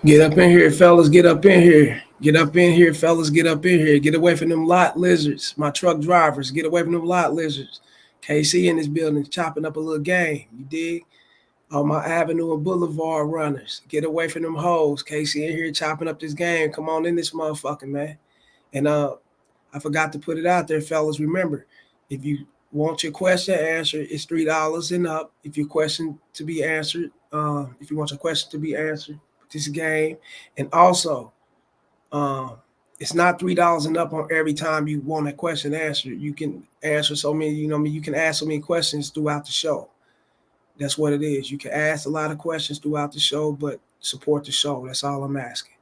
Get up in here, fellas. Get up in here. Get up in here, fellas. Get up in here. Get away from them lot lizards. My truck drivers. Get away from them lot lizards. KC in this building chopping up a little game. You dig? All my Avenue and Boulevard runners. Get away from them hoes. KC in here chopping up this game. Come on in this motherfucker, man. And I forgot to put it out there, fellas. Remember, if you want your question answered, it's $3 and up. If your question to be answered, if you want your question to be answered, this game, and also, it's not $3 and up on every time you want a question answered. You can answer so many, you can ask so many questions throughout the show. That's what it is. You can ask a lot of questions throughout the show, but support the show. That's all I'm asking.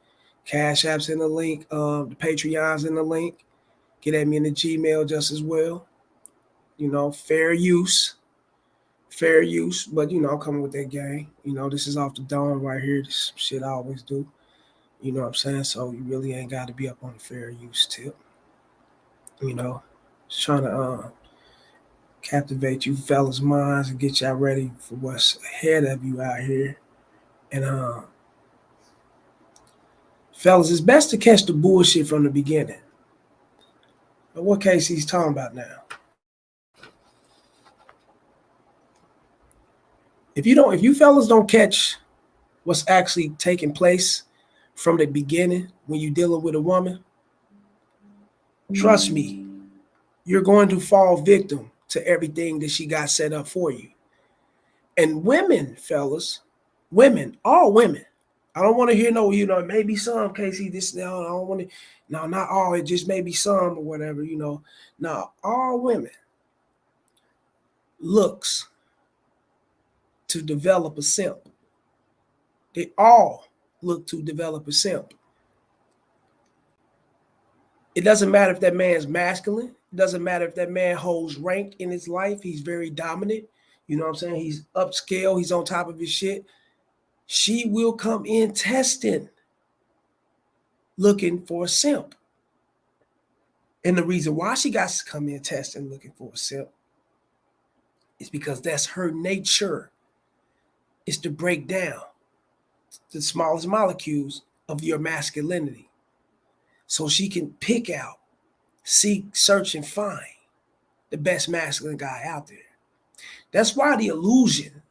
Cash App's in the link. The Patreon's in the link. Get at me in the Gmail just as well. Fair use. Fair use, but I'm coming with that game. This is off the dome right here. This shit I always do. You know what I'm saying? So you really ain't got to be up on the fair use tip. Just trying to captivate you fellas' minds and get y'all ready for what's ahead of you out here. And fellas, it's best to catch the bullshit from the beginning. But what case he's talking about now? If you fellas don't catch what's actually taking place from the beginning when you're dealing with a woman, trust me, you're going to fall victim to everything that she got set up for you. And women, fellas, all women. I don't want to hear maybe some, Casey, this now. I don't want to, no, not all, it just maybe some or whatever, Now, all women looks to develop a simp. They all look to develop a simp. It doesn't matter if that man's masculine. It doesn't matter if that man holds rank in his life. He's very dominant. You know what I'm saying? He's upscale. He's on top of his shit. She will come in testing, looking for a simp. And the reason why she got to come in testing, looking for a simp, is because that's her nature. Is to break down the smallest molecules of your masculinity so she can pick out, seek, search, and find the best masculine guy out there. That's why the illusion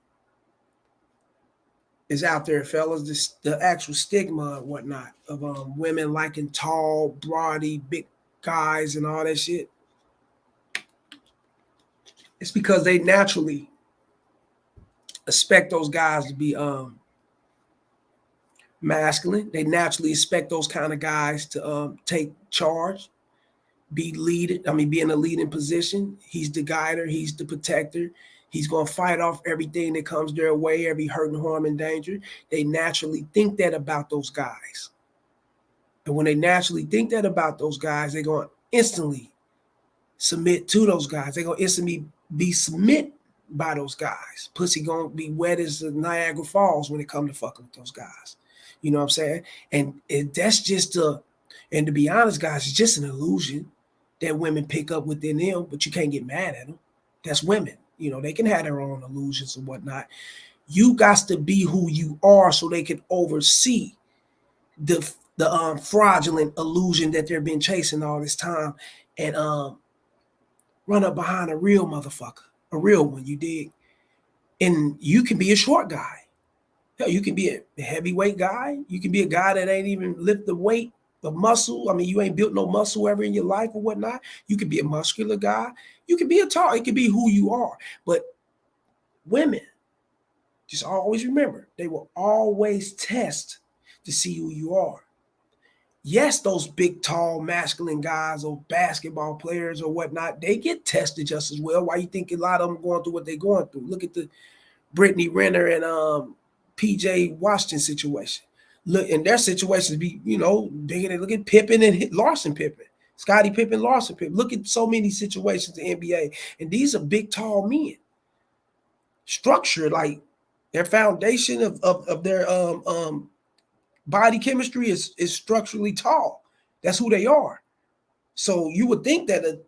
is out there, fellas, the actual stigma and whatnot of women liking tall, broady, big guys and all that shit. It's because they naturally expect those guys to be masculine. They naturally expect those kind of guys to take charge, be in a leading position. He's the guider, he's the protector. He's going to fight off everything that comes their way, every hurt and harm and danger. They naturally think that about those guys. And when they naturally think that about those guys, they're going to instantly submit to those guys. They're going to instantly be submit by those guys. Pussy gonna be wet as the Niagara Falls when it comes to fucking with those guys. You know what I'm saying? And that's just and to be honest, guys, it's just an illusion that women pick up within them, but you can't get mad at them. That's women. They can have their own illusions and whatnot. You got to be who you are so they can oversee the fraudulent illusion that they've been chasing all this time and run up behind a real motherfucker. A real one, you dig? And you can be a short guy. Hell, you can be a heavyweight guy. You can be a guy that ain't even lift the weight of muscle. I mean, you ain't built no muscle ever in your life or whatnot. You could be a muscular guy. You could be a tall. It could be who you are. But women, just always remember, they will always test to see who you are. Yes, those big, tall, masculine guys or basketball players or whatnot, they get tested just as well. Why you think a lot of them going through what they're going through? Look at the Brittany Renner and PJ Washington situation. Look, and their situations be, bigger than look at Pippen and Larson Pippen. Scottie Pippen, Larson Pippen. Look at so many situations in the NBA. And these are big, tall men. Structure, like their foundation of their body chemistry is structurally tall. That's who they are. So you would think that a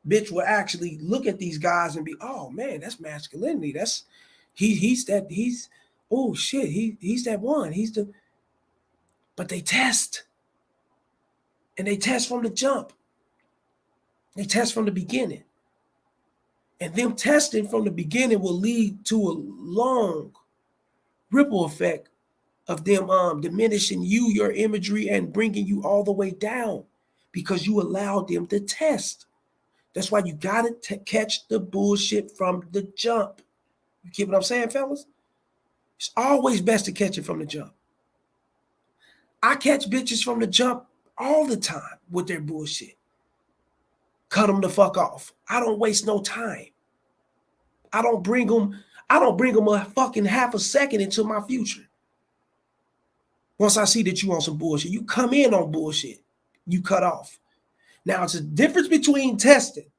bitch would actually look at these guys and be, oh man, that's masculinity. He's that one. But they test. And they test from the jump. They test from the beginning. And them testing from the beginning will lead to a long ripple effect of them diminishing you, your imagery, and bringing you all the way down because you allowed them to test. That's why you got to catch the bullshit from the jump. You get what I'm saying, fellas? It's always best to catch it from the jump. I catch bitches from the jump all the time with their bullshit. Cut them the fuck off. I don't waste no time. I don't bring them a fucking half a second into my future. Once I see that you on some bullshit, you come in on bullshit, you cut off. Now it's a difference between testing.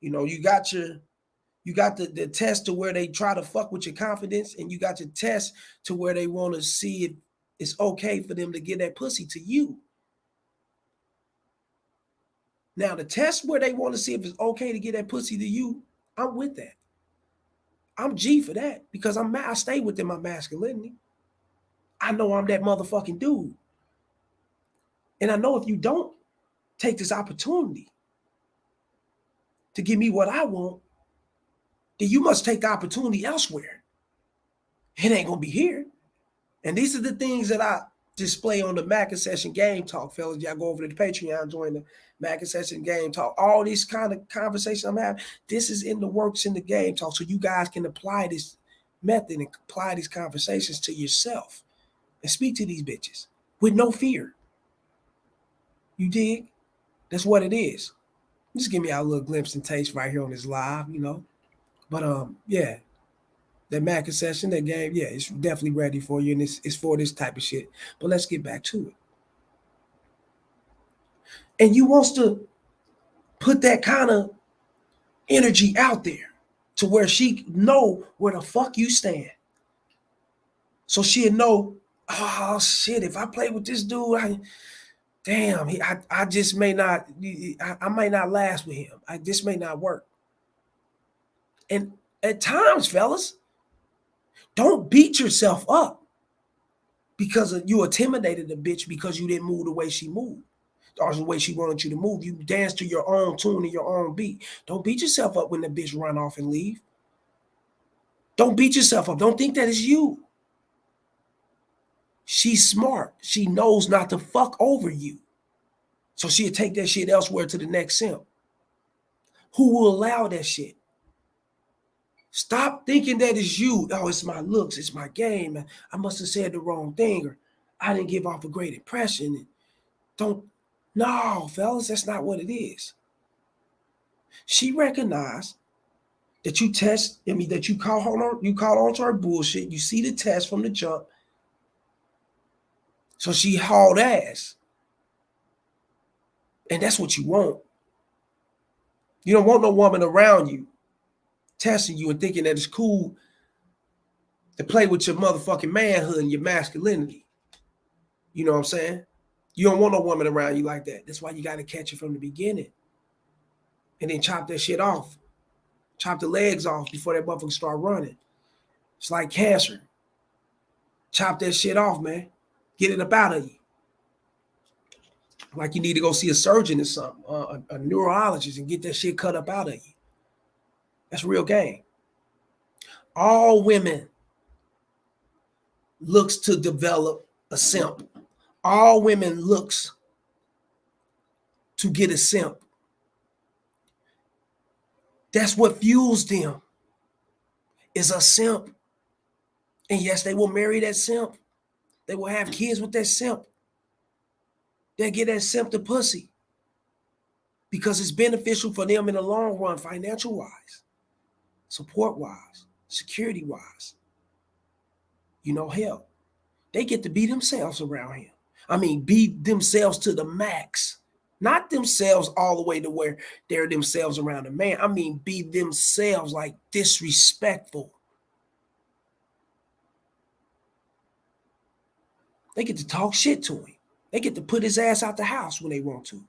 You know, you got the test to where they try to fuck with your confidence, and you got your test to where they want to see if it's okay for them to get that pussy to you. Now the test where they want to see if it's okay to get that pussy to you, I'm with that. I'm G for that because I stay within my masculinity. I know I'm that motherfucking dude. And I know if you don't take this opportunity to give me what I want, then you must take the opportunity elsewhere. It ain't gonna be here. And these are the things that I display on the Mac and Session Game Talk, fellas. Y'all go over to the Patreon, join the Mac and Session Game Talk. All these kind of conversations I'm having, this is in the works in the Game Talk, so you guys can apply this method and apply these conversations to yourself and speak to these bitches with no fear. You dig? That's what it is. Just give me a little glimpse and taste right here on this live, you know. But yeah, that Mac session, that game, yeah, it's definitely ready for you, and it's for this type of shit. But let's get back to it. And you wants to put that kind of energy out there to where she know where the fuck you stand. So she'll know, oh shit, if I play with this dude, I just may not, I might not last with him. This may not work. And at times, fellas, don't beat yourself up because you intimidated a bitch because you didn't move the way she moved or the way she wanted you to move. You dance to your own tune and your own beat. Don't beat yourself up when the bitch run off and leave. Don't beat yourself up. Don't think that is you. She's smart. She knows not to fuck over you. So she'll take that shit elsewhere to the next simp. Who will allow that shit? Stop thinking that it's you. Oh, it's my looks. It's my game. I must have said the wrong thing, or I didn't give off a great impression. No, fellas, that's not what it is. She recognized that you that you caught on to her bullshit. You see the test from the jump. So she hauled ass. And that's what you want. You don't want no woman around you testing you and thinking that it's cool to play with your motherfucking manhood and your masculinity. You know what I'm saying? You don't want no woman around you like that. That's why you got to catch it from the beginning. And then chop that shit off. Chop the legs off before that motherfucker start running. It's like cancer. Chop that shit off, man. Get it up out of you. Like you need to go see a surgeon or something, a neurologist, and get that shit cut up out of you. That's real game. All women looks to develop a simp. All women looks to get a simp. That's what fuels them, is a simp. And yes, they will marry that simp. They will have kids with that simp. They'll get that simp the pussy because it's beneficial for them in the long run, financial-wise, support-wise, security-wise. You know, hell, they get to be themselves around him. I mean, be themselves to the max. Not themselves all the way to where they're themselves around a man. I mean, be themselves, like disrespectful. They get to talk shit to him. They get to put his ass out the house when they want to.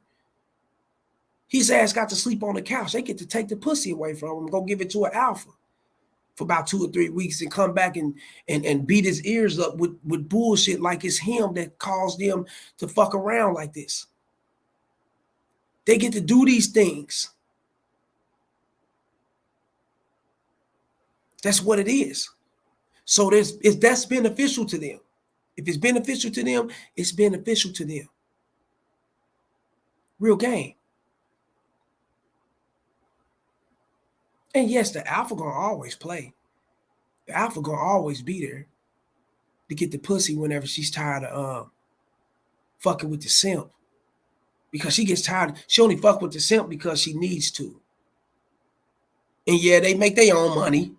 His ass got to sleep on the couch. They get to take the pussy away from him and go give it to an alpha. for about 2 or 3 weeks and come back and beat his ears up with bullshit like it's him that caused them to fuck around like this. They get to do these things. That's what it is. So that's beneficial to them. If it's beneficial to them, it's beneficial to them. Real game. And yes, the alpha gonna always play. The alpha gonna always be there to get the pussy whenever she's tired of fucking with the simp. Because she gets tired. She only fuck with the simp because she needs to. And yeah, they make their own money.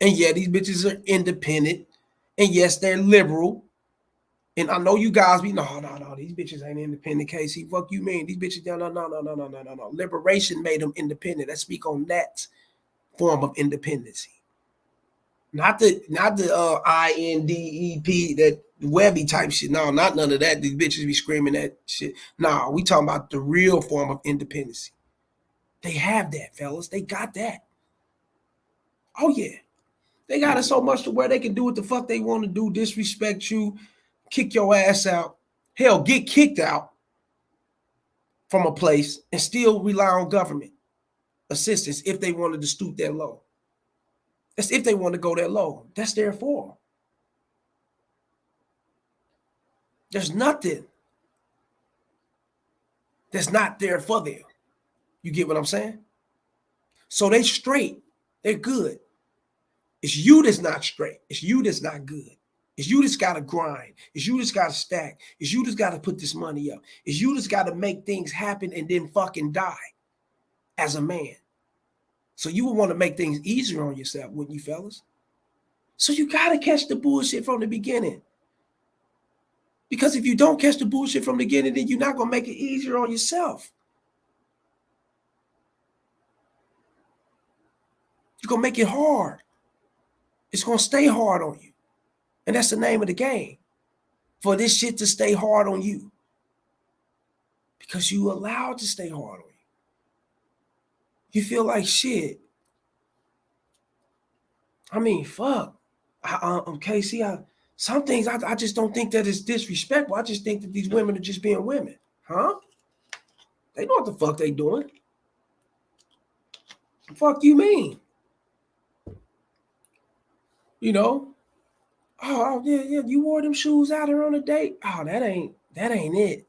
And yeah, these bitches are independent. And yes, they're liberal. And I know you guys be, no, these bitches ain't independent, Casey. Fuck you mean? These bitches, no. Liberation made them independent. Let's speak on that form of independency. Not the INDEP, that Webby type shit. No, not none of that. These bitches be screaming that shit. No, we talking about the real form of independency. They have that, fellas. They got that. Oh, yeah. They got it so much to where they can do what the fuck they want to do, disrespect you, kick your ass out. Hell, get kicked out from a place and still rely on government assistance if they wanted to stoop that low. That's if they want to go that low. That's their fault. There's nothing that's not there for them. You get what I'm saying? So they straight. They're good. It's you that's not straight. It's you that's not good. It's you that's got to grind. It's you that's got to stack. It's you that's got to put this money up. It's you that's got to make things happen and then fucking die as a man. So you would want to make things easier on yourself, wouldn't you, fellas? So you got to catch the bullshit from the beginning. Because if you don't catch the bullshit from the beginning, then you're not going to make it easier on yourself. You're going to make it hard. It's going to stay hard on you. And that's the name of the game. For this shit to stay hard on you. Because you allow it to stay hard on you. You feel like shit. I mean, fuck. Casey, some things I just don't think that it's disrespectful. I just think that these women are just being women. Huh? They know what the fuck they doing. The fuck you mean? You know? Oh yeah, you wore them shoes out here on a date. Oh, that ain't it.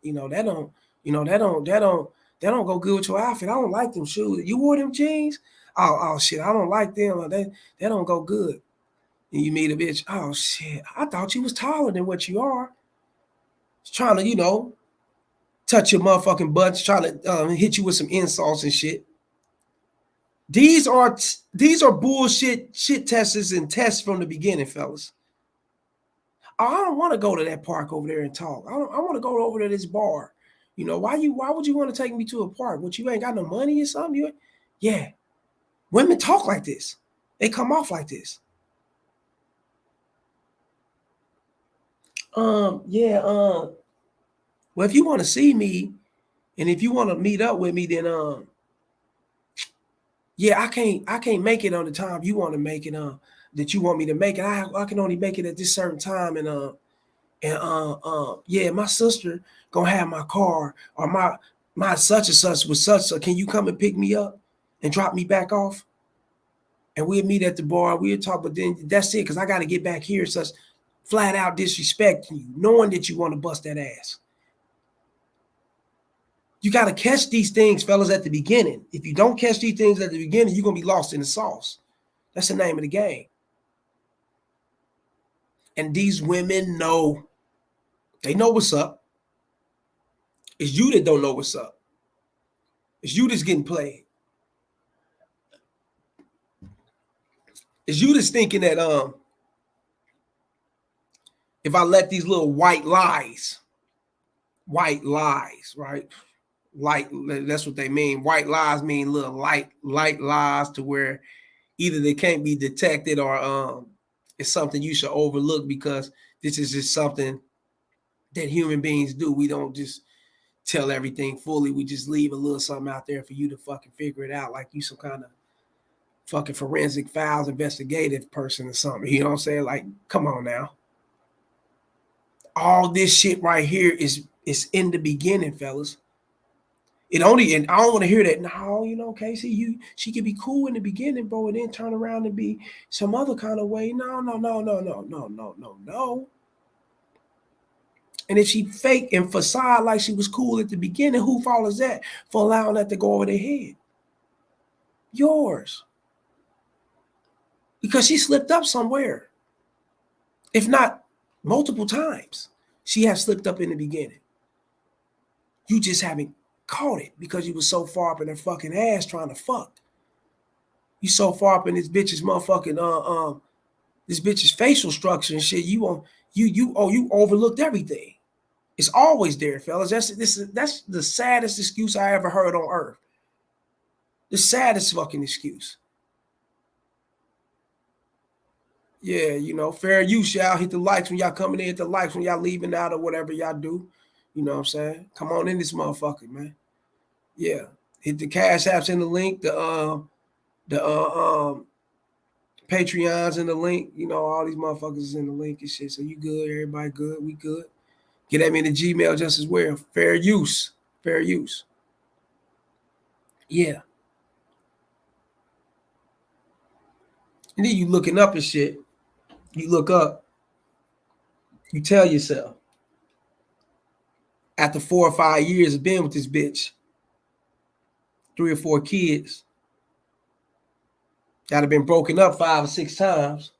That don't go good with your outfit. I don't like them shoes. You wore them jeans? Oh shit, I don't like them. They don't go good. And you meet a bitch. Oh shit, I thought you was taller than what you are. Just trying to, touch your motherfucking butts, trying to hit you with some insults and shit. These are bullshit shit testers and tests from the beginning, fellas. I don't want to go to that park over there and talk. I want to go over to this bar. Why would you want to take me to a park? What, you ain't got no money or something? Yeah. Women talk like this. They come off like this. Well, if you want to see me and if you want to meet up with me, then I can't make it on the time you want to make it that you want me to make it. I can only make it at this certain time, and my sister gonna have my car, or my such and such with such. So can you come and pick me up and drop me back off? And we'll meet at the bar. We'll talk, but then that's it, because I got to get back here. Such flat out disrespecting you, knowing that you want to bust that ass. You got to catch these things, fellas, at the beginning. If you don't catch these things at the beginning, you're going to be lost in the sauce. That's the name of the game. And these women know. They know what's up. It's you that don't know what's up. It's you that's getting played. It's you that's thinking that if I let these little white lies, right? Light, that's what they mean. White lies mean little light lies, to where either they can't be detected or it's something you should overlook, because this is just something that human beings do. We don't just tell everything fully. We just leave a little something out there for you to fucking figure it out, like you some kind of fucking forensic files investigative person or something. You know what I'm saying? Like, come on now. All this shit right here is in the beginning, fellas. It only, and I don't want to hear that. No, you know, Casey, she could be cool in the beginning, bro, and then turn around and be some other kind of way. No. And if she fake and facade like she was cool at the beginning, who fault is that for allowing that to go over their head? Yours. Because she slipped up somewhere. If not multiple times, she has slipped up in the beginning. You just haven't caught it because you was so far up in her fucking ass trying to fuck. You so far up in this bitch's motherfucking this bitch's facial structure and shit. You overlooked everything. It's always there, fellas. That's the saddest excuse I ever heard on earth. The saddest fucking excuse. Yeah, you know, fair use, y'all. Hit the likes when y'all coming in, hit the likes when y'all leaving out or whatever y'all do. You know what I'm saying? Come on in this motherfucker, man. Yeah. Hit the cash apps in the link, the Patreons in the link. You know, all these motherfuckers is in the link and shit. So you good, everybody good, we good. Get at me in the Gmail just as well. Fair use. Fair use. Yeah. And then you looking up and shit. You look up. You tell yourself, after 4 or 5 years of being with this bitch, 3 or 4 kids, y'all have been broken up 5 or 6 times.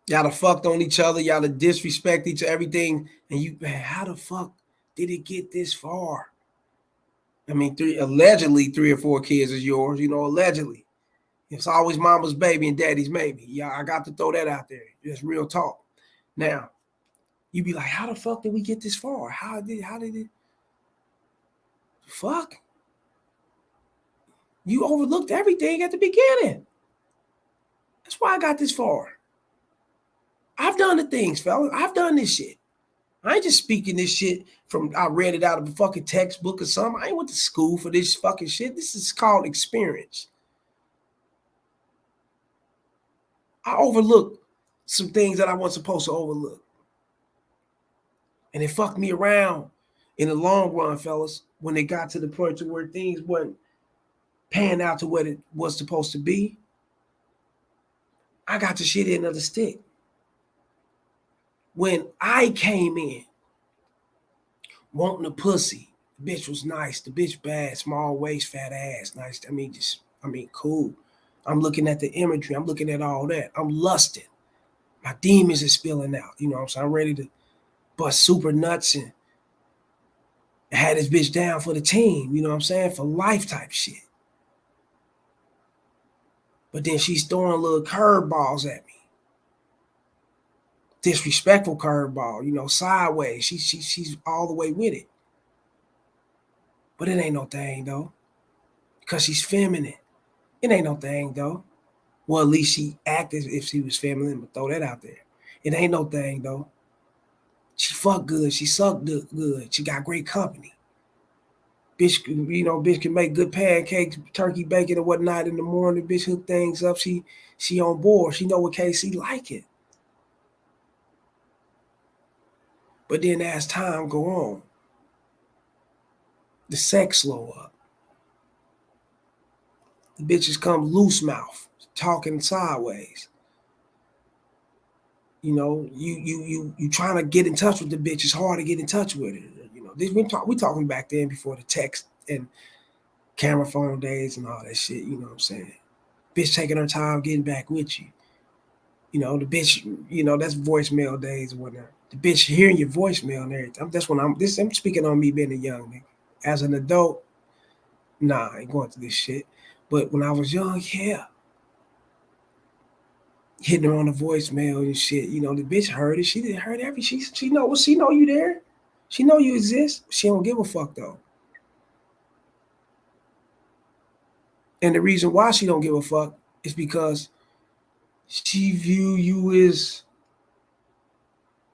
Y'all have fucked on each other. Y'all have disrespect each other, everything. And you, man, how the fuck did it get this far? I mean, allegedly 3 or 4 kids is yours, you know, allegedly. It's always mama's baby and daddy's maybe. Yeah, I got to throw that out there. Just real talk. Now, you be like, how the fuck did we get this far? How did it? Fuck. You overlooked everything at the beginning. That's why I got this far. I've done the things, fella. I've done this shit. I ain't just speaking this shit from, I read it out of a fucking textbook or something. I ain't went to school for this fucking shit. This is called experience. I overlooked some things that I wasn't supposed to overlook. And it fucked me around in the long run, fellas, when it got to the point to where things weren't panning out to what it was supposed to be. I got the shit end of the stick. When I came in, wanting a pussy, the bitch was nice. The bitch bad, small waist, fat ass, nice. I mean, cool. I'm looking at the imagery. I'm looking at all that. I'm lusting. My demons is spilling out. You know what I'm saying? I'm ready to bust super nuts and had this bitch down for the team. You know what I'm saying? For life type shit. But then she's throwing little curveballs at me. Disrespectful curveball, you know, sideways. She's all the way with it. But it ain't no thing though. Because she's feminine. It ain't no thing though. Well, at least she acted as if she was feminine, but throw that out there. It ain't no thing though. She fucked good. She sucked good. She got great company. Bitch, you know, bitch can make good pancakes, turkey bacon and whatnot in the morning. Bitch hook things up. She on board. She know what KC like it. But then as time go on, the sex slow up. The bitches come loose mouth, talking sideways. You know, you trying to get in touch with the bitch. It's hard to get in touch with her. You know, we talking back then before the text and camera phone days and all that shit. You know what I'm saying? Bitch taking her time getting back with you. You know, the bitch, you know, that's voicemail days or whatnot. The bitch hearing your voicemail and everything. That's when I'm speaking on me being a young nigga. As an adult, nah, I ain't going through this shit. But when I was young, yeah. Hitting her on the voicemail and shit. You know, the bitch heard it. She didn't heard everything. She know you there. She know you exist. She don't give a fuck though. And the reason why she don't give a fuck is because she view you as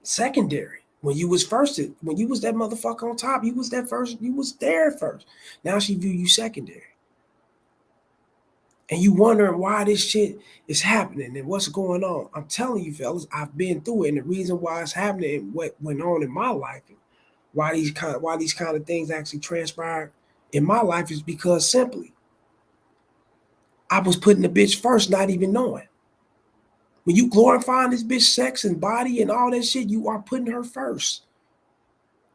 secondary. When you was first, when you was that motherfucker on top, you was that first, you was there first. Now she view you secondary. And you wondering why this shit is happening and what's going on. I'm telling you, fellas, I've been through it, and the reason why it's happening and what went on in my life, why these kind of things actually transpired in my life is because simply I was putting the bitch first, not even knowing. When you glorifying this bitch sex and body and all that shit, you are putting her first.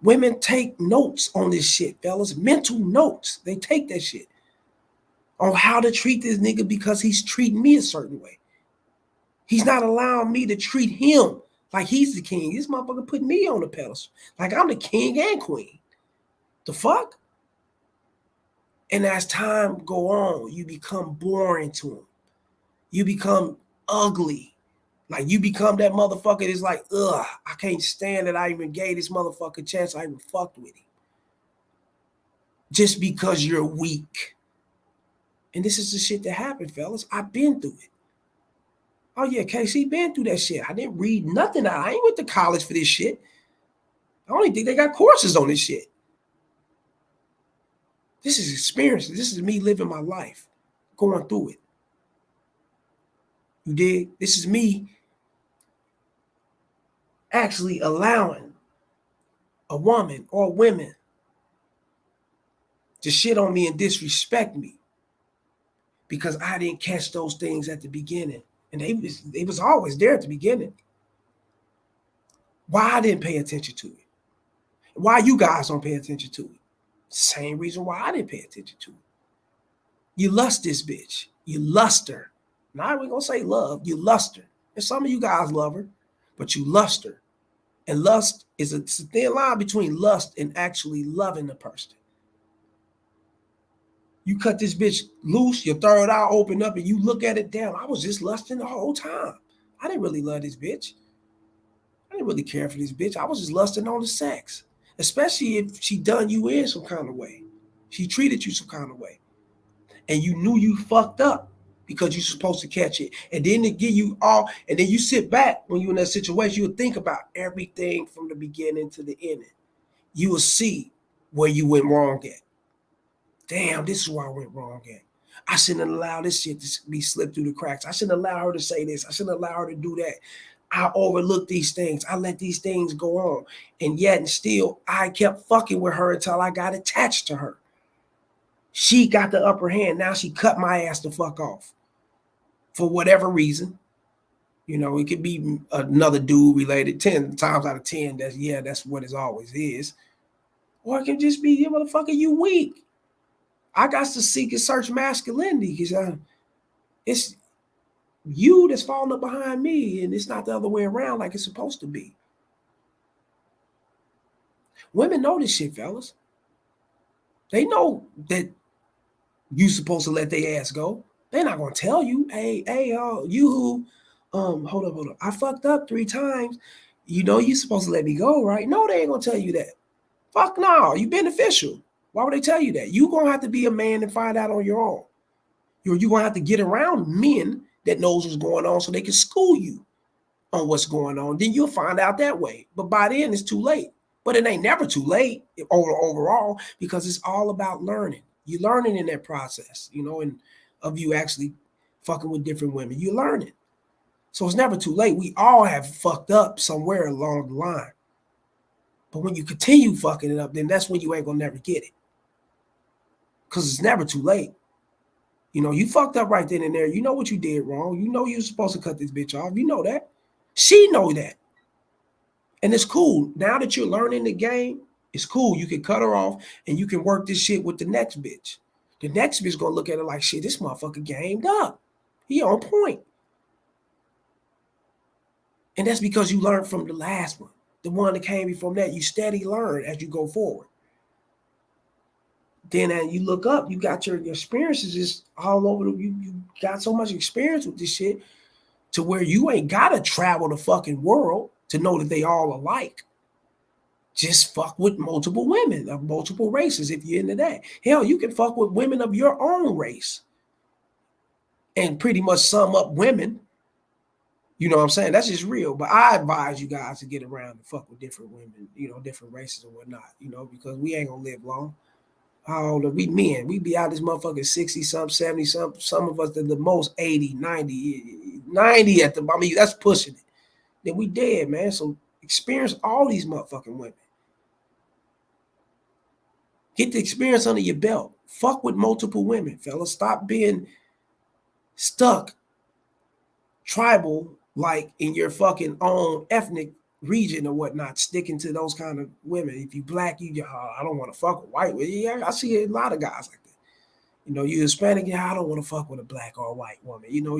Women take notes on this shit, fellas. Mental notes. They take that shit on how to treat this nigga because he's treating me a certain way. He's not allowing me to treat him like he's the king. This motherfucker put me on the pedestal. Like I'm the king and queen. The fuck? And as time go on, you become boring to him. You become ugly. Like you become that motherfucker that's like, ugh, I can't stand that I even gave this motherfucker a chance. I even fucked with him. Just because you're weak. And this is the shit that happened, fellas. I've been through it. Oh yeah, KC been through that shit. I didn't read nothing out. I ain't went to college for this shit. I don't even think they got courses on this shit. This is experience. This is me living my life, going through it. You dig? This is me actually allowing a woman or women to shit on me and disrespect me because I didn't catch those things at the beginning. And they was always there at the beginning. Why I didn't pay attention to it. Why you guys don't pay attention to it. Same reason why I didn't pay attention to it. You lust this bitch. You lust her. Now we're going to say love. You lust her. And some of you guys love her, but you lust her. And lust is a thin line between lust and actually loving the person. You cut this bitch loose, your third eye open up, and you look at it, damn, I was just lusting the whole time. I didn't really love this bitch. I didn't really care for this bitch. I was just lusting on the sex, especially if she done you in some kind of way. She treated you some kind of way. And you knew you fucked up because you're supposed to catch it. And then to give you all, and then you sit back when you're in that situation, you'll think about everything from the beginning to the ending. You will see where you went wrong at. Damn, this is where I went wrong at. I shouldn't allow this shit to be slipped through the cracks. I shouldn't allow her to say this. I shouldn't allow her to do that. I overlooked these things. I let these things go on. And yet and still, I kept fucking with her until I got attached to her. She got the upper hand. Now she cut my ass the fuck off. For whatever reason. You know, it could be another dude related 10 times out of 10. That's what it always is. Or it can just be, you motherfucker, you weak. I got to seek and search masculinity because it's you that's falling up behind me, and it's not the other way around like it's supposed to be. Women know this shit, fellas. They know that you supposed to let their ass go. They're not gonna tell you, hey, you who, hold up. I fucked up 3 times. You know you supposed to let me go, right? No, they ain't gonna tell you that. Fuck no, you beneficial. Why would they tell you that? You gonna have to be a man and find out on your own. You're gonna have to get around men that knows what's going on so they can school you on what's going on. Then you'll find out that way. But by then it's too late. But it ain't never too late overall because it's all about learning. You're learning in that process, you know, and of you actually fucking with different women. You're learning. So it's never too late. We all have fucked up somewhere along the line. But when you continue fucking it up, then that's when you ain't gonna never get it. Because it's never too late. You know, you fucked up right then and there. You know what you did wrong. You know you were supposed to cut this bitch off. You know that. She know that. And it's cool. Now that you're learning the game, it's cool. You can cut her off and you can work this shit with the next bitch. The next bitch gonna look at it like, shit, this motherfucker gamed up. He on point. And that's because you learned from the last one. The one that came before that. You steady learn as you go forward. Then as you look up, you got your experiences just all over. You got so much experience with this shit to where you ain't got to travel the fucking world to know that they all alike. Just fuck with multiple women of multiple races if you're into that. Hell, you can fuck with women of your own race and pretty much sum up women. You know what I'm saying? That's just real. But I advise you guys to get around and fuck with different women, you know, different races and whatnot, you know, because we ain't going to live long. How old are we men? We be out this motherfucker 60 something, 70 something. Some of us the most 80, 90, 90 at the, I mean, that's pushing it. Then we dead, man. So experience all these motherfucking women. Get the experience under your belt. Fuck with multiple women, fellas. Stop being stuck tribal like in your fucking own ethnic region or whatnot, sticking to those kind of women. If you black, I don't want to fuck with white. Yeah, I see a lot of guys like that. You know, you Hispanic, yeah, I don't want to fuck with a black or a white woman. You know,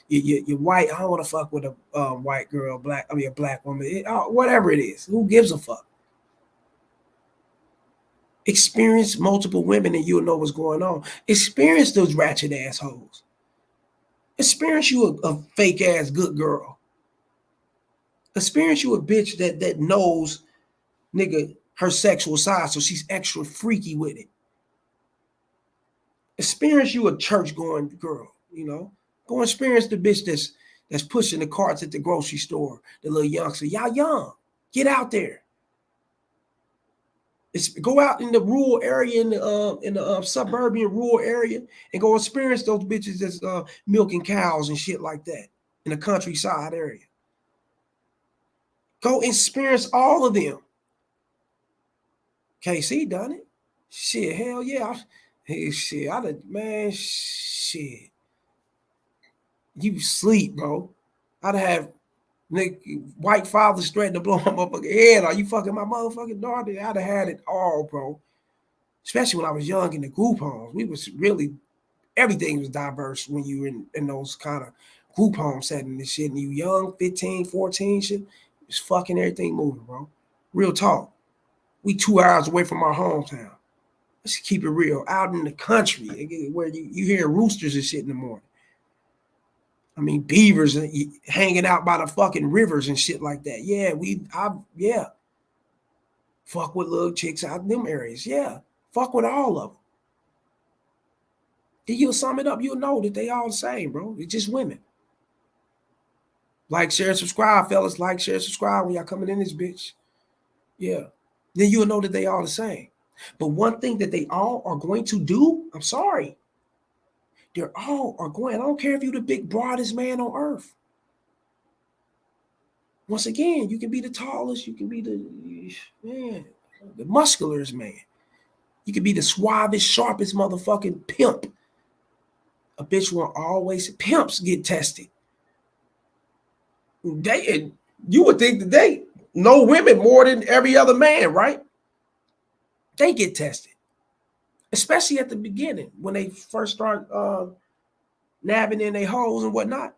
you're white, I don't want to fuck with a white girl, a black woman, whatever it is. Who gives a fuck? Experience multiple women and you'll know what's going on. Experience those ratchet assholes. Experience you a fake ass good girl. Experience you a bitch that knows, nigga, her sexual side, so she's extra freaky with it. Experience you a church going girl, you know. Go experience the bitch that's pushing the carts at the grocery store, the little youngster. Y'all young. Get out there. Go out in the rural area, in the suburban rural area, and go experience those bitches that's milking cows and shit like that in the countryside area. Go experience all of them. KC done it. Shit, hell yeah. Hey, shit, man, shit. You sleep, bro. I'd have white fathers threatening to blow my motherfucking head. Are you fucking my motherfucking daughter? I'd have had it all, bro. Especially when I was young in the group homes. We was really, everything was diverse when you were in those kind of group home settings and shit. And you young, 15, 14, shit. It's fucking everything moving, bro. Real talk. We 2 hours away from our hometown. Let's keep it real. Out in the country, where you hear roosters and shit in the morning. I mean, beavers hanging out by the fucking rivers and shit like that. Yeah. Fuck with little chicks out in them areas. Yeah. Fuck with all of them. Then you'll sum it up. You'll know that they all the same, bro. It's just women. Like, share, subscribe, fellas. Like, share, subscribe when y'all coming in this bitch. Yeah. Then you'll know that they all the same. But one thing that they all are going to do, I'm sorry, they're all are going. I don't care if you're the big, broadest man on earth. Once again, you can be the tallest, you can be the muscularest man. You can be the suavest, sharpest motherfucking pimp. A bitch will always, pimps get tested. You would think that they know women more than every other man, right? They get tested. Especially at the beginning when they first start nabbing in their holes and whatnot.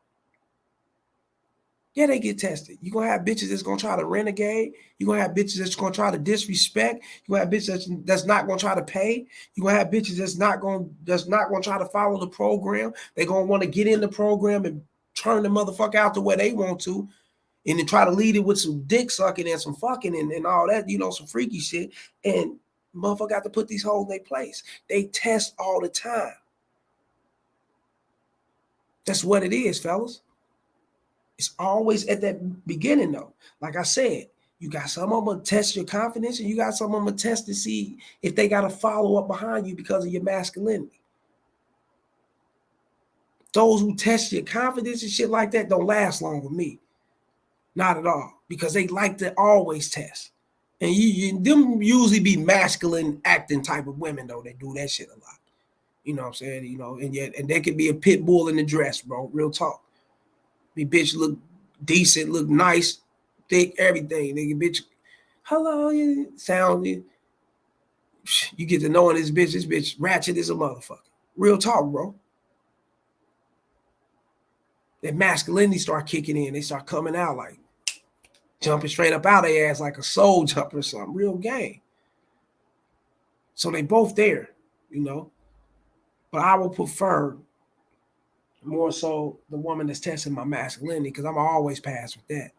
Yeah, they get tested. You're going to have bitches that's going to try to renegade. You're going to have bitches that's going to try to disrespect. You're going to have bitches that's not going to try to pay. You're going to have bitches that's not going to try to follow the program. They're going to want to get in the program and turn the motherfucker out the way they want to, and then try to lead it with some dick sucking and some fucking and all that, some freaky shit. And motherfucker got to put these holes in their place. They test all the time. That's what it is, fellas. It's always at that beginning, though. Like I said, you got some of them to test your confidence, and you got some of them to test to see if they got to follow up behind you because of your masculinity. Those who test your confidence and shit like that don't last long with me. Not at all. Because they like to always test. And them usually be masculine acting type of women, though. They do that shit a lot. You know what I'm saying? And they could be a pit bull in the dress, bro. Real talk. The bitch look decent, look nice, thick, everything. Nigga, bitch, hello, sound. You get to knowing this bitch ratchet as a motherfucker. Real talk, bro. That masculinity start kicking in. They start coming out like jumping straight up out of their ass like a soul jumper or something. Real game. So they both there, But I will prefer more so the woman that's testing my masculinity, because I'm always pass with that.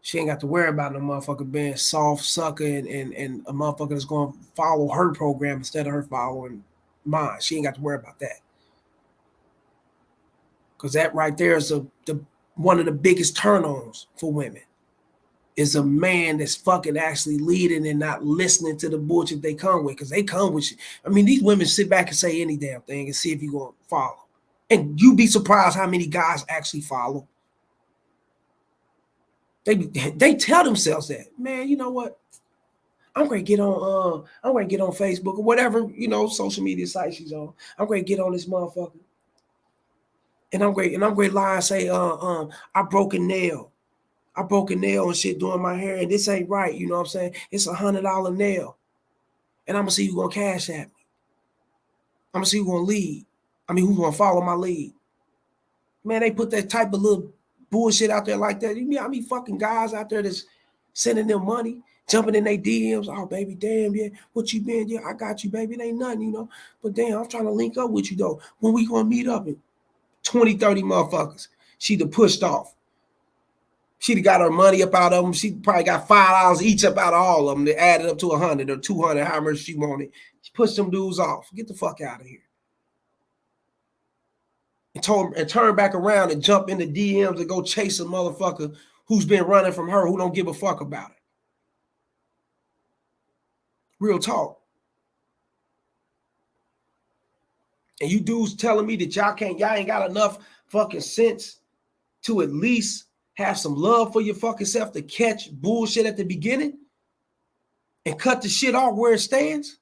She ain't got to worry about no motherfucker being soft sucker and a motherfucker that's going to follow her program instead of her following mine. She ain't got to worry about that. Because that right there is one of the biggest turn-ons for women. is a man that's fucking actually leading and not listening to the bullshit they come with, because they come with shit. I mean, these women sit back and say any damn thing and see if you're going to follow. And you'd be surprised how many guys actually follow. They tell themselves that, man, you know what? I'm going to get on Facebook or whatever, social media site she's on. I'm going to get on this motherfucker. And I'm going to lie and say, I broke a nail. I broke a nail and shit doing my hair, and this ain't right. You know what I'm saying? It's $100 nail. And I'm going to see who's going to cash at me. I'm going to see who's going to lead. Who's going to follow my lead. Man, they put that type of little bullshit out there like that. You mean, fucking guys out there that's sending them money, jumping in their DMs. Oh, baby, damn, yeah. What you been? Yeah, I got you, baby. It ain't nothing, But damn, I'm trying to link up with you, though. When we going to meet up? 20, 30 motherfuckers. She'd have pushed off. She'd have got her money up out of them. She probably got $5 each up out of all of them. They added up to 100 or 200, how much she wanted. She pushed them dudes off. Get the fuck out of here. And turn back around and jump into DMs and go chase a motherfucker who's been running from her, who don't give a fuck about it. Real talk. And you dudes telling me that y'all ain't got enough fucking sense to at least have some love for your fucking self to catch bullshit at the beginning and cut the shit off where it stands?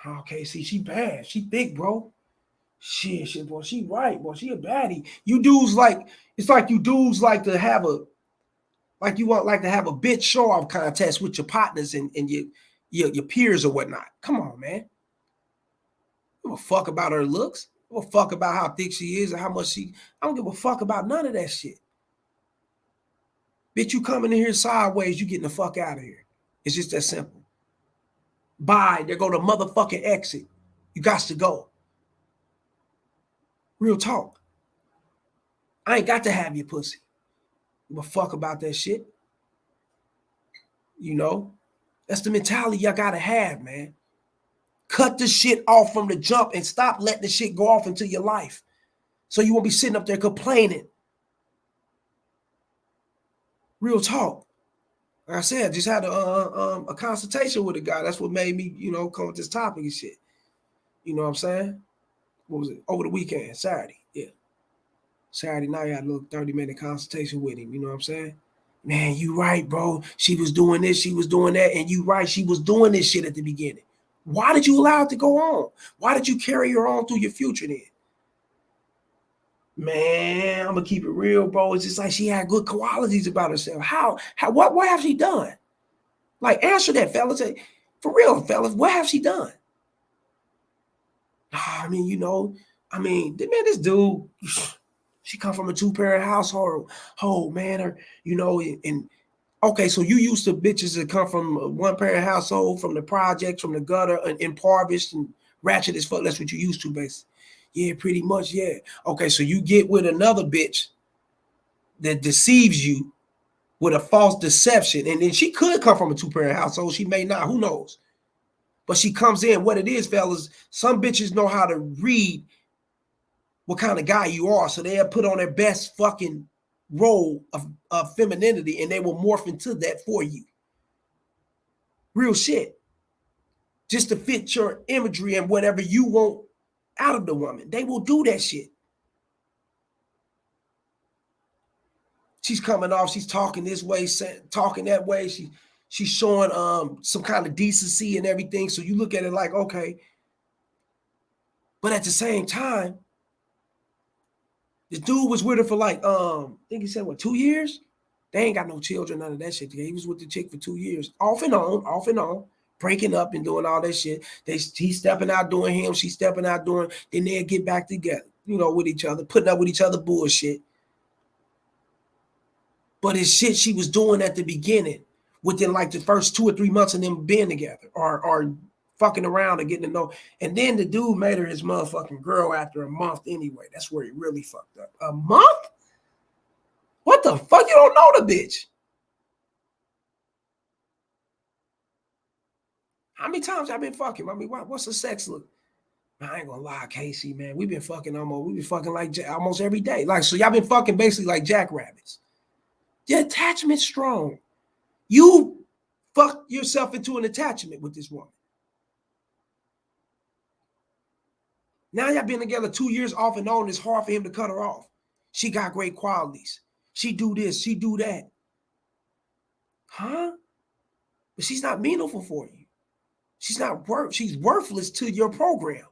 Okay, see, she bad. She thick, bro. Shit, boy, she right, boy. She a baddie. You dudes it's like you dudes like to have a bitch show off contest with your partners and your peers or whatnot. Come on, man. I don't give a fuck about her looks. I don't give a fuck about how thick she is or how much I don't give a fuck about none of that shit. Bitch, you coming in here sideways, you getting the fuck out of here. It's just that simple. Bye. There go the motherfucking exit. You got to go. Real talk. I ain't got to have your pussy. Give a fuck about that shit. That's the mentality y'all gotta have, man. Cut the shit off from the jump and stop letting the shit go off into your life. So you won't be sitting up there complaining. Real talk. Like I said, I just had a consultation with a guy. That's what made me, come with this topic and shit. You know what I'm saying? What was it? Over the weekend, Saturday. Yeah. Saturday night, I had a little 30-minute consultation with him. You know what I'm saying? Man, you right, bro. She was doing this, she was doing that. And you right, she was doing this shit at the beginning. Why did you allow it to go on? Why did you carry her on through your future then? Man, I'm going to keep it real, bro. It's just like she had good qualities about herself. What have she done? Like, answer that, fellas. For real, fellas, what have she done? This dude, she come from a 2-parent household, man, and okay, so you used to bitches that come from a 1-parent household, from the projects, from the gutter, and impoverished and ratchet as fuck. That's what you used to, basically. Yeah, pretty much, yeah. Okay, so you get with another bitch that deceives you with a false deception, and then she could come from a 2-parent household. She may not, who knows? But she comes in, what it is, fellas, some bitches know how to read what kind of guy you are, so they'll put on their best fucking role of femininity, and they will morph into that for you. Real shit. Just to fit your imagery and whatever you want out of the woman. They will do that shit. She's coming off, she's talking this way, talking that way. She's showing some kind of decency and everything. So you look at it like, okay. But at the same time, this dude was with her for like, I think he said, 2 years? They ain't got no children, none of that shit. He was with the chick for 2 years, off and on, breaking up and doing all that shit. He's stepping out doing him, she's stepping out doing, then they'll get back together, with each other, putting up with each other bullshit. But it's shit she was doing at the beginning, within like the first 2 or 3 months of them being together, or fucking around and getting to know. And then the dude made her his motherfucking girl after a month anyway. That's where he really fucked up. A month? What the fuck? You don't know the bitch. How many times y'all been fucking? What's the sex look? I ain't gonna lie, Casey, man. We've been fucking like almost every day. Like, so y'all been fucking basically like jackrabbits. Your attachment's strong. You fuck yourself into an attachment with this woman. Now y'all been together 2 years off and on. It's hard for him to cut her off. She got great qualities. She do this, she do that. Huh? But she's not meaningful for you. She's worthless to your program.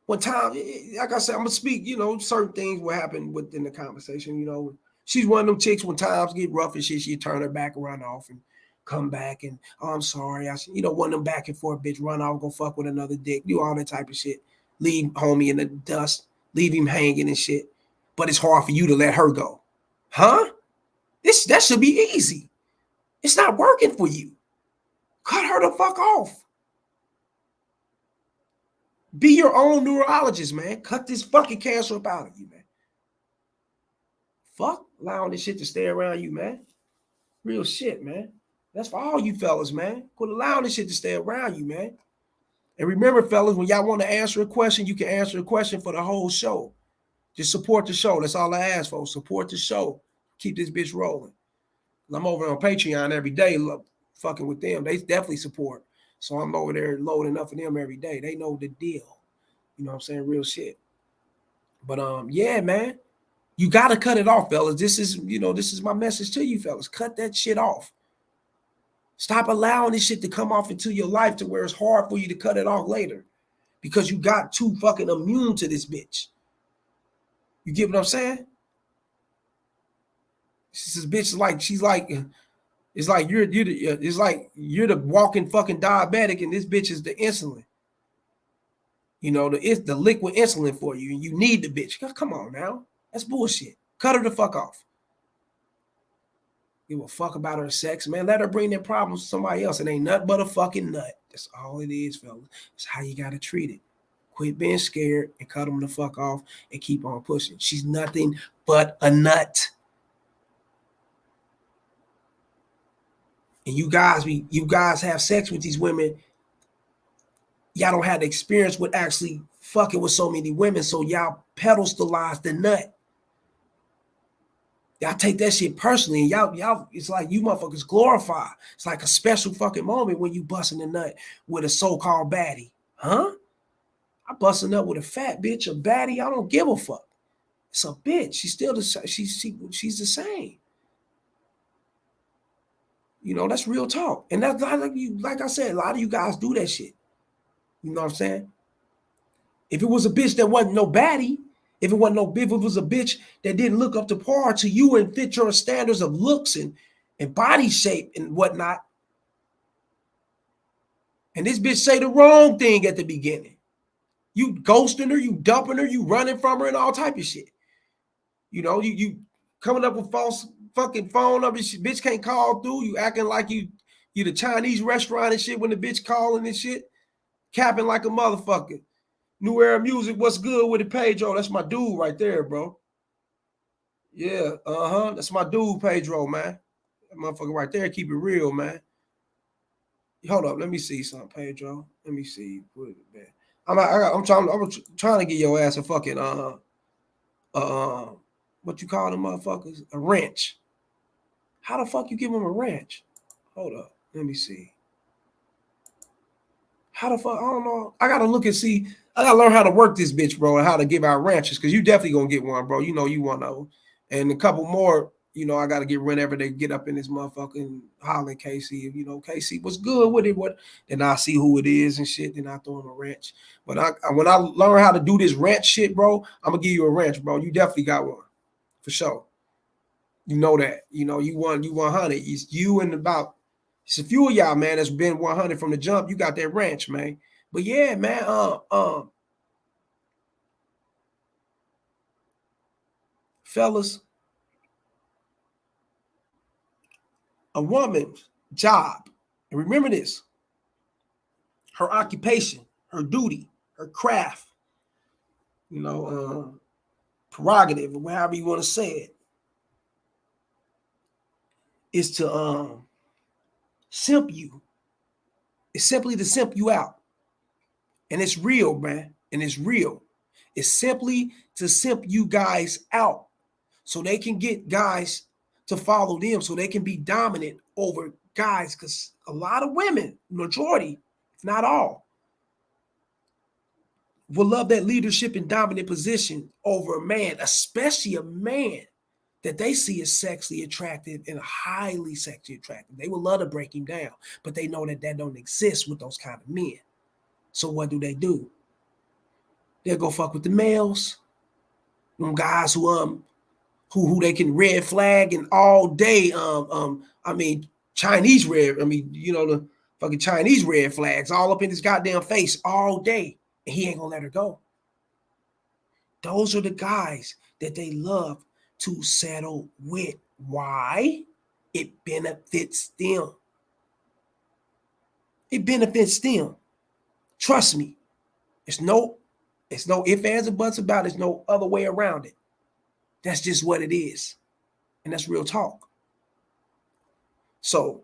One time, like I said, I'm gonna speak, certain things will happen within the conversation. She's one of them chicks when times get rough and shit, she turn her back and run off and come back and, oh, I'm sorry. One of them back and forth bitch, run off, go fuck with another dick, do all that type of shit. Leave homie in the dust, leave him hanging and shit. But it's hard for you to let her go. Huh? That should be easy. It's not working for you. Cut her the fuck off. Be your own neurologist, man. Cut this fucking cancer up out of you, man. Fuck allowing this shit to stay around you, man. Real shit, man. That's for all you fellas, man. Quit allowing this shit to stay around you, man. And remember, fellas, when y'all want to answer a question, you can answer a question for the whole show. Just support the show. That's all I ask for. Support the show. Keep this bitch rolling. I'm over on Patreon every day, fucking with them. They definitely support. So I'm over there loading up for them every day. They know the deal. You know what I'm saying? Real shit. But yeah, man. You gotta cut it off, fellas. This is my message to you, fellas. Cut that shit off. Stop allowing this shit to come off into your life to where it's hard for you to cut it off later. Because you got too fucking immune to this bitch. You get what I'm saying? This bitch it's like you're the walking fucking diabetic and this bitch is the insulin. It's the liquid insulin for you and you need the bitch. Come on now. That's bullshit. Cut her the fuck off. Give a fuck about her sex, man. Let her bring their problems to somebody else. It ain't nothing but a fucking nut. That's all it is, fellas. It's how you gotta treat it. Quit being scared and cut them the fuck off and keep on pushing. She's nothing but a nut. And you guys have sex with these women. Y'all don't have the experience with actually fucking with so many women, so y'all pedestalize the nut. Y'all take that shit personally, and y'all, it's like you motherfuckers glorify. It's like a special fucking moment when you busting the nut with a so-called baddie. Huh? I busting up with a fat bitch, a baddie, I don't give a fuck. It's a bitch. She's still she's the same. That's real talk. And that's like I said, a lot of you guys do that shit. You know what I'm saying? If it was a bitch that wasn't no baddie, if it was a bitch that didn't look up to par to you and fit your standards of looks and body shape and whatnot, and this bitch say the wrong thing at the beginning, you ghosting her, you dumping her, you running from her and all type of shit. You coming up with false fucking phone numbers, bitch can't call through, you acting like you the Chinese restaurant and shit when the bitch calling and shit, capping like a motherfucker. New Era Music, what's good with it, Pedro? That's my dude right there, bro. Yeah, that's my dude, Pedro, man. That motherfucker right there, keep it real, man. Hold up, let me see something, Pedro. Let me see. I'm trying to get your ass a fucking what you call them motherfuckers? A wrench. How the fuck you give him a wrench? Hold up, let me see. How the fuck? I don't know. I gotta look and see. I gotta learn how to work this bitch, bro, and how to give out wrenches, because you definitely gonna get one, bro. You want to. And a couple more, I gotta get whenever they get up in this motherfucking hollering KC. If KC was good with it, then I see who it is and shit. Then I throw him a wrench. But when I learn how to do this wrench shit, bro, I'm gonna give you a wrench, bro. You definitely got one, for sure. You know that. You 100. It's you and about. It's a few of y'all, man, that's been 100 from the jump. You got that wrench, man. But yeah, man, fellas, a woman's job, and remember this, her occupation, her duty, her craft, prerogative, or however you want to say it, is to simp you. It's simply to simp you out. And it's real, man. And it's real. It's simply to simp you guys out so they can get guys to follow them, so they can be dominant over guys. Because a lot of women, majority, if not all, will love that leadership and dominant position over a man, especially a man that they see as sexually attractive and highly sexually attractive. They would love to break him down, but they know that don't exist with those kind of men. So what do? They'll go fuck with the males, them guys who they can red flag and all day. I mean Chinese red. I mean, you know, the fucking Chinese red flags all up in his goddamn face all day, and he ain't gonna let her go. Those are the guys that they love to settle with. Why? It benefits them. It benefits them. Trust me. It's no ifs, ands, or buts about it. There's no other way around it. That's just what it is. And that's real talk. So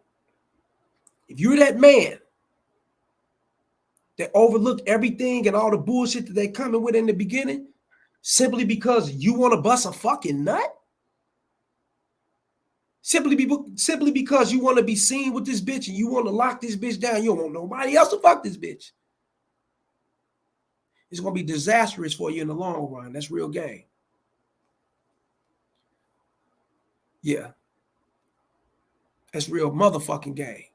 if you're that man that overlooked everything and all the bullshit that they coming with in the beginning, simply because you want to bust a fucking nut, simply because you want to be seen with this bitch and you want to lock this bitch down, you don't want nobody else to fuck this bitch, it's going to be disastrous for you in the long run. That's real game. Yeah. That's real motherfucking game.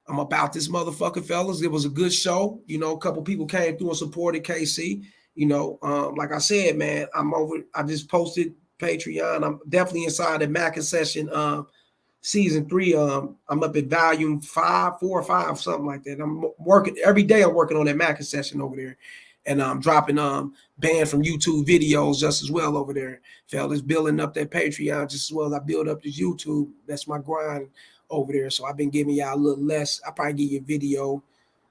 I'm about this motherfucker, fellas. It was a good show. You know, a couple people came through and supported KC. You know, like I said, man, I just posted Patreon. I'm definitely inside the Mackin Session season 3. I'm up at volume 4 or 5, something like that. I'm working every day. I'm working on that Mackin Session over there. And I'm dropping banned from YouTube videos just as well over there. Fellas, building up that Patreon just as well as I build up this YouTube. That's my grind over there. So I've been giving y'all a little less. I probably give you a video,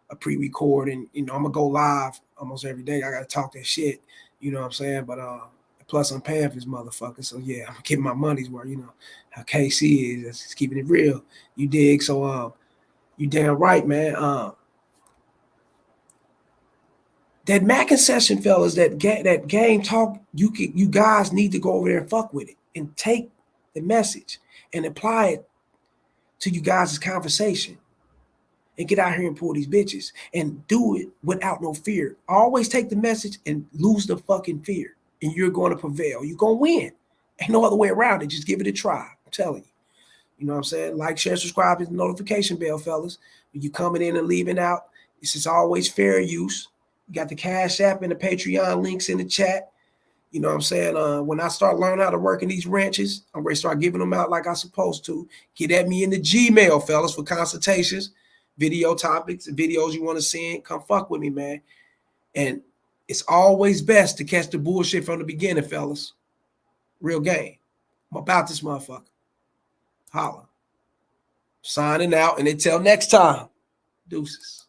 a pre-record, and you know, I'm gonna go live almost every day. I gotta talk that shit. You know what I'm saying? But plus I'm paying for this motherfucker. So yeah, I'm getting my money's worth, you know. How KC is, just keeping it real. You dig? So you damn right, man. That Mackin Session, fellas, that game talk, you guys need to go over there and fuck with it and take the message and apply it to you guys' conversation and get out here and pull these bitches and do it without no fear. Always take the message and lose the fucking fear, and you're going to prevail. You're going to win. Ain't no other way around it. Just give it a try. I'm telling you. You know what I'm saying? Like, share, subscribe, hit the notification bell, fellas. When you coming in and leaving out, this is always fair use. You got the Cash App and the Patreon links in the chat. You know what I'm saying? When I start learning how to work in these ranches, I'm ready to start giving them out like I'm supposed to. Get at me in the Gmail, fellas, for consultations, video topics, videos you want to send. Come fuck with me, man. And it's always best to catch the bullshit from the beginning, fellas. Real game. I'm about this motherfucker. Holla. Signing out, and until next time, deuces.